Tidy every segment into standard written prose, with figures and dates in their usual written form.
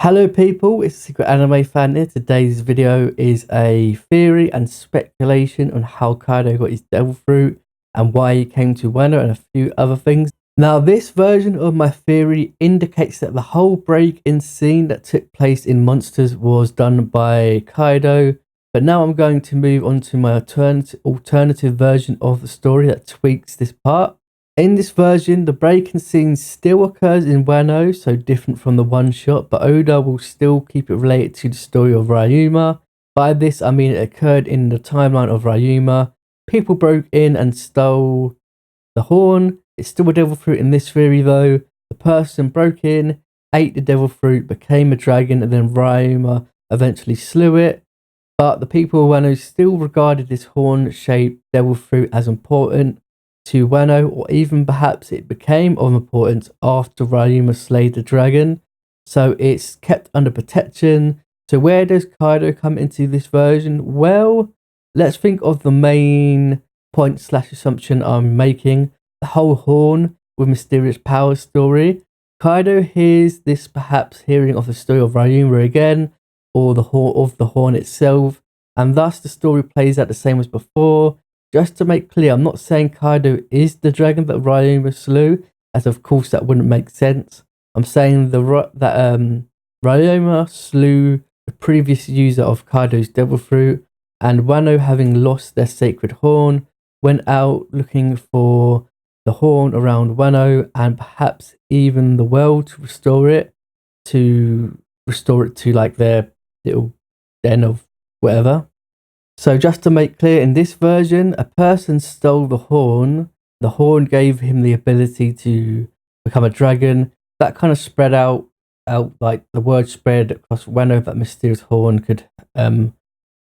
Hello people, it's Secret Anime Fan here. Today's video is a theory and speculation on how Kaido got his devil fruit and why he came to Wano and a few other things. Now this version of my theory indicates that the whole break-in scene that took place in Monsters was done by Kaido, but now I'm going to move on to my alternative version of the story that tweaks this part. In this version, the break-in scene still occurs in Wano, so different from the one-shot, but Oda will still keep it related to the story of Ryuma. By this, I mean it occurred in the timeline of Ryuma. People broke in and stole the horn. It's still a devil fruit in this theory, though. The person broke in, ate the devil fruit, became a dragon, and then Ryuma eventually slew it. But the people of Wano still regarded this horn-shaped devil fruit as important to Wano, or even perhaps it became of importance after Ryuma slayed the dragon, so it's kept under protection. So where does Kaido come into this version? Well, let's think of the main point / assumption I'm making, the whole horn with mysterious power story. Kaido hears this, perhaps hearing of the story of Ryuma again, or the horn itself, and thus the story plays out the same as before. Just to make clear, I'm not saying Kaido is the dragon that Ryuma slew, as of course that wouldn't make sense. I'm saying that Ryuma slew the previous user of Kaido's devil fruit, and Wano, having lost their sacred horn, went out looking for the horn around Wano and perhaps even the world to restore it to like their little den of whatever. So just to make clear, in this version, a person stole the horn. The horn gave him the ability to become a dragon. That kind of spread out like the word spread across Wano that mysterious horn could bring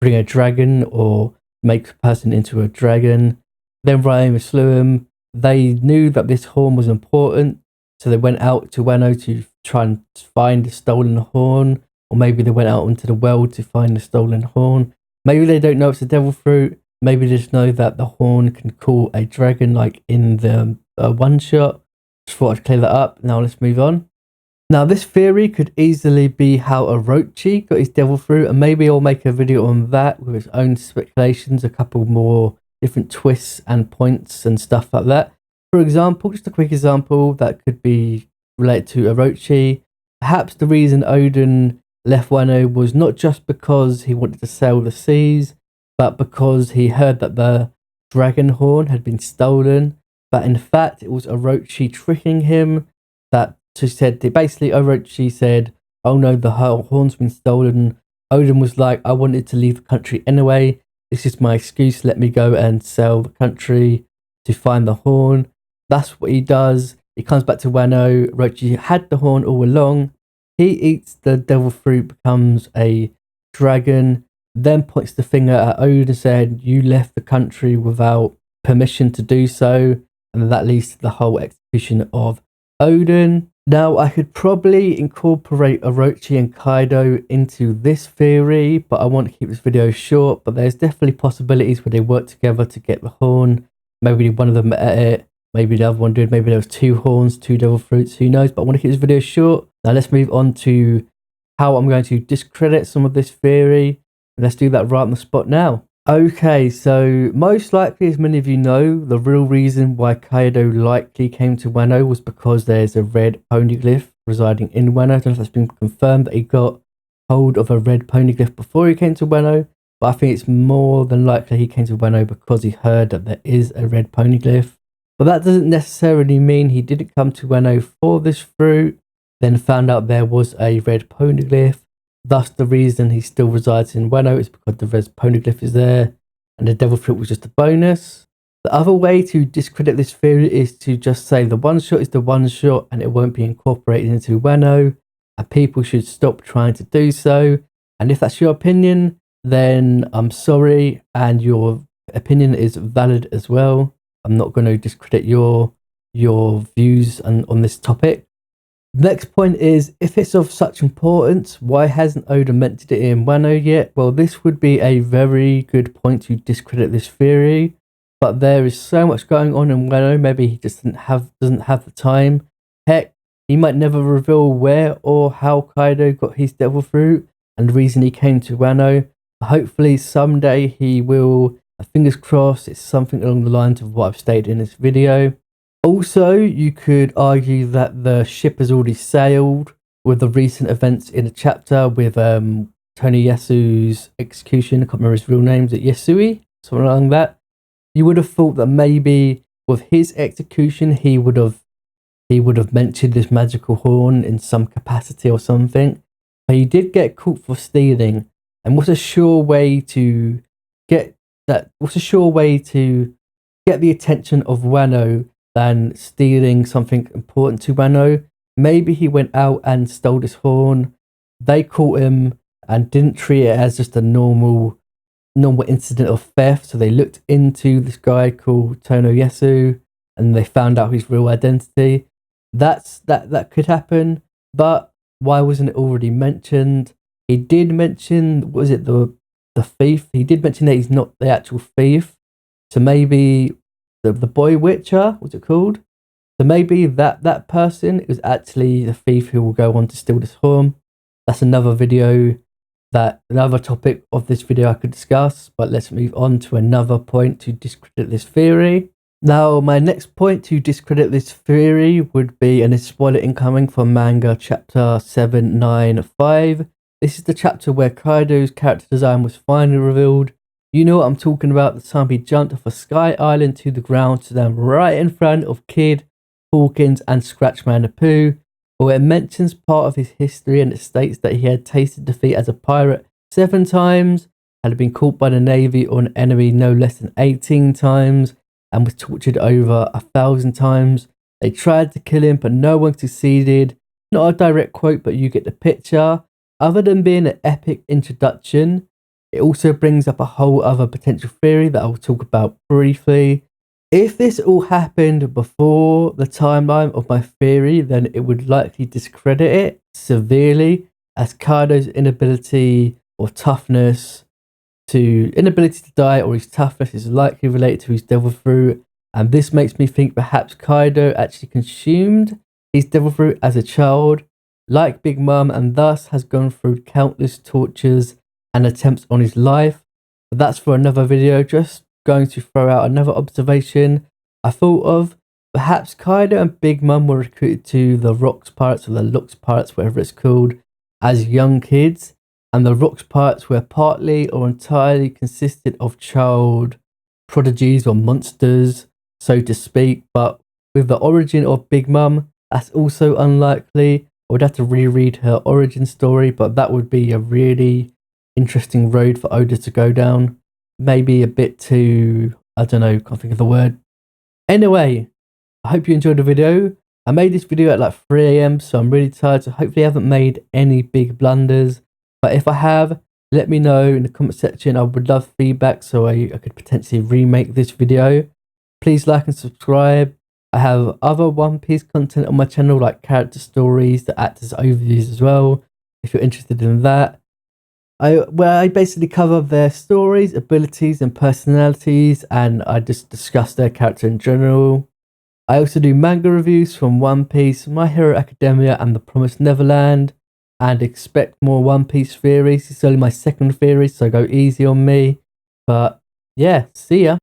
a dragon or make a person into a dragon. Then Ryuma slew him. They knew that this horn was important, so they went out to Wano to try and find the stolen horn, or maybe they went out into the world to find the stolen horn. Maybe they don't know it's a devil fruit. Maybe they just know that the horn can call a dragon, like in the one shot. Just thought I'd clear that up. Now let's move on. Now this theory could easily be how Orochi got his devil fruit, and maybe I'll make a video on that with its own speculations, a couple more different twists and points and stuff like that. For example, just a quick example that could be related to Orochi. Perhaps the reason Odin left Wano was not just because he wanted to sail the seas, but because he heard that the dragon horn had been stolen. But in fact, it was Orochi tricking him. Orochi said, "Oh no, the horn's been stolen." Odin was like, "I wanted to leave the country anyway. This is my excuse. Let me go and sail the country to find the horn." That's what he does. He comes back to Wano. Orochi had the horn all along. He eats the devil fruit, becomes a dragon, then points the finger at Odin and said, "You left the country without permission to do so." And that leads to the whole execution of Odin. Now, I could probably incorporate Orochi and Kaido into this theory, but I want to keep this video short. But there's definitely possibilities where they work together to get the horn. Maybe one of them ate it. Maybe the other one did. Maybe there was two horns, two devil fruits. Who knows? But I want to keep this video short. Now let's move on to how I'm going to discredit some of this theory. Let's do that right on the spot now. Okay, so most likely, as many of you know, the real reason why Kaido likely came to Wano was because there's a red poneglyph residing in Wano. I don't know if that's been confirmed that he got hold of a red poneglyph before he came to Wano, but I think it's more than likely he came to Wano because he heard that there is a red poneglyph. But that doesn't necessarily mean he didn't come to Wano for this fruit, then found out there was a red poneglyph. Thus, the reason he still resides in Wano is because the red poneglyph is there, and the devil fruit was just a bonus. The other way to discredit this theory is to just say the one shot is the one shot and it won't be incorporated into Wano, and people should stop trying to do so. And if that's your opinion, then I'm sorry, and your opinion is valid as well. I'm not going to discredit your views on this topic. Next point is, if it's of such importance, why hasn't Oda mentioned it in Wano yet? Well, this would be a very good point to discredit this theory, but there is so much going on in Wano. Maybe he just doesn't have the time. Heck, He might never reveal where or how Kaido got his devil fruit and the reason he came to Wano. Hopefully someday he will. Fingers crossed it's something along the lines of what I've stated in this video. Also, you could argue that the ship has already sailed with the recent events in the chapter with Tony Yasu's execution. I can't remember his real name. Is it Yasui? Something like that. You would have thought that maybe with his execution he would have mentioned this magical horn in some capacity or something. But he did get caught for stealing. And what's a sure way to get that? What's a sure way to get the attention of Wano than stealing something important to Wano? Maybe he went out and stole this horn. They caught him and didn't treat it as just a normal incident of theft. So they looked into this guy called Tono Yasu and they found out his real identity. That could happen, but why wasn't it already mentioned? He did mention, was it the thief? He did mention that he's not the actual thief. So maybe the boy witcher, what's it called? So maybe that person is actually the thief who will go on to steal this horn. That's another topic of this video I could discuss, but let's move on to another point to discredit this theory. Now, my next point to discredit this theory would be, and it's spoiler incoming from manga chapter 795. This is the chapter where Kaido's character design was finally revealed. You know what I'm talking about, the time he jumped off a sky island to the ground to stand right in front of Kid, Hawkins and Scratchman the Pooh. Well, it mentions part of his history and it states that he had tasted defeat as a pirate 7 times, had been caught by the Navy or an enemy no less than 18 times, and was tortured over 1,000 times. They tried to kill him, but no one succeeded. Not a direct quote, but you get the picture. Other than being an epic introduction, it also brings up a whole other potential theory that I'll talk about briefly. If this all happened before the timeline of my theory, then it would likely discredit it severely, as Kaido's inability to die or his toughness is likely related to his devil fruit, and this makes me think perhaps Kaido actually consumed his devil fruit as a child, like Big Mom, and thus has gone through countless tortures and attempts on his life. But that's for another video. Just going to throw out another observation I thought of. Perhaps Kaido and Big Mom were recruited to the Rocks Pirates, or the Lux Pirates, whatever it's called, as young kids, and the Rocks Pirates were partly or entirely consisted of child prodigies or monsters, so to speak. But with the origin of Big Mom, that's also unlikely. I would have to reread her origin story, but that would be a really interesting road for Oda to go down. Maybe a bit too, I don't know, can't think of the word. Anyway, I hope you enjoyed the video. I made this video at like 3 AM, so I'm really tired, so hopefully I haven't made any big blunders. But if I have, let me know in the comment section. I would love feedback so I could potentially remake this video. Please like and subscribe. I have other One Piece content on my channel, like character stories that act as overviews as well, if you're interested in that. I basically cover their stories, abilities and personalities, and I just discuss their character in general. I also do manga reviews from One Piece, My Hero Academia and The Promised Neverland, and expect more One Piece theories. It's only my second theory, so go easy on me. But yeah, see ya.